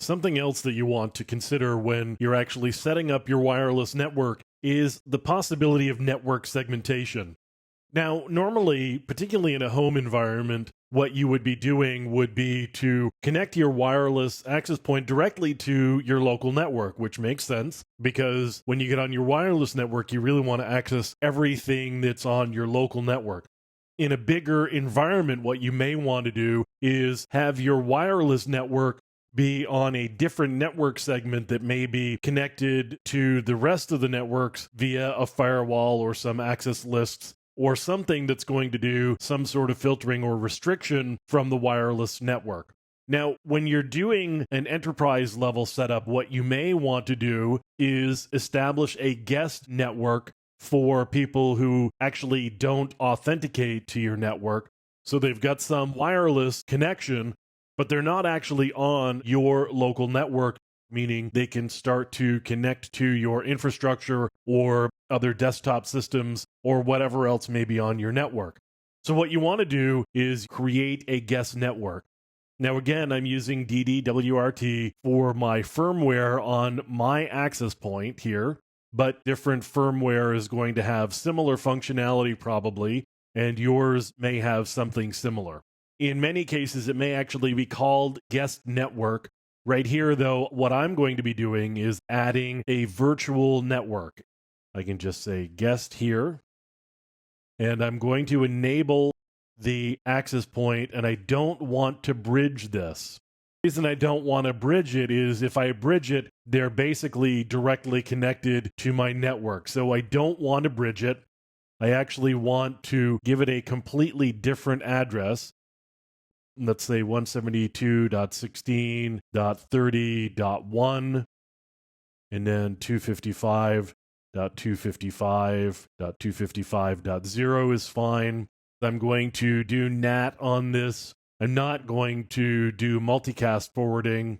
Something else that you want to consider when you're actually setting up your wireless network is the possibility of network segmentation. Now, normally, particularly in a home environment, what you would be doing would be to connect your wireless access point directly to your local network, which makes sense because when you get on your wireless network, you really want to access everything that's on your local network. In a bigger environment, what you may want to do is have your wireless network be on a different network segment that may be connected to the rest of the networks via a firewall or some access lists or something that's going to do some sort of filtering or restriction from the wireless network. Now, when you're doing an enterprise level setup, what you may want to do is establish a guest network for people who actually don't authenticate to your network. So they've got some wireless connection, but they're not actually on your local network, meaning they can start to connect to your infrastructure or other desktop systems or whatever else may be on your network. So what you want to do is create a guest network. Now, again, I'm using DDWRT for my firmware on my access point here, but different firmware is going to have similar functionality probably, and yours may have something similar. In many cases, it may actually be called guest network. Right here, though, what I'm going to be doing is adding a virtual network. I can just say guest here, and I'm going to enable the access point, and I don't want to bridge this. The reason I don't want to bridge it is if I bridge it, they're basically directly connected to my network. So I don't want to bridge it. I actually want to give it a completely different address. Let's say 172.16.30.1, and then 255.255.255.0 is fine. I'm going to do NAT on this. I'm not going to do multicast forwarding,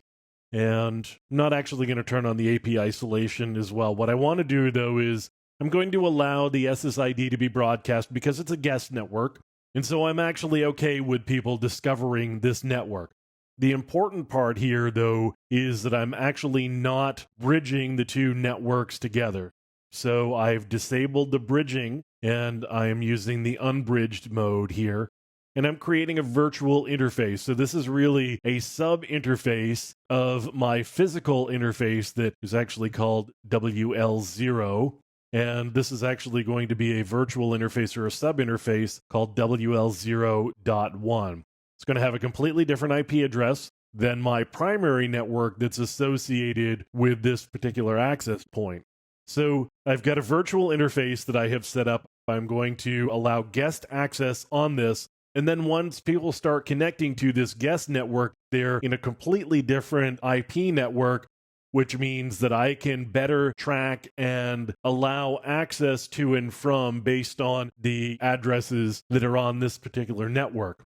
and I'm not actually going to turn on the AP isolation as well. What I want to do, though, is I'm going to allow the SSID to be broadcast because it's a guest network. And so I'm actually okay with people discovering this network. The important part here, though, is that I'm actually not bridging the two networks together. So I've disabled the bridging, and I'm using the unbridged mode here. And I'm creating a virtual interface. So this is really a sub-interface of my physical interface that is actually called WL0. And this is actually going to be a virtual interface or a sub-interface called WL0.1. It's going to have a completely different IP address than my primary network that's associated with this particular access point. So I've got a virtual interface that I have set up. I'm going to allow guest access on this. And then once people start connecting to this guest network, they're in a completely different IP network, which means that I can better track and allow access to and from based on the addresses that are on this particular network.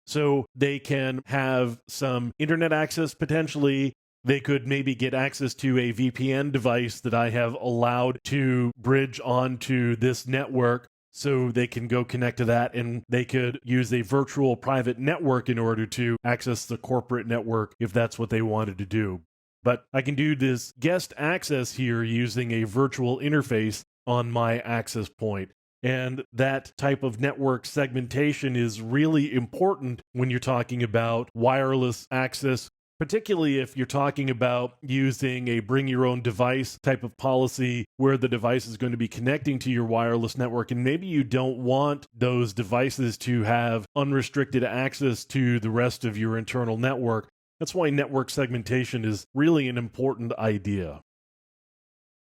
So they can have some internet access potentially. They could maybe get access to a VPN device that I have allowed to bridge onto this network. So they can go connect to that, and they could use a virtual private network in order to access the corporate network if that's what they wanted to do. But I can do this guest access here using a virtual interface on my access point. And that type of network segmentation is really important when you're talking about wireless access, particularly if you're talking about using a bring your own device type of policy where the device is going to be connecting to your wireless network. And maybe you don't want those devices to have unrestricted access to the rest of your internal network. That's why network segmentation is really an important idea.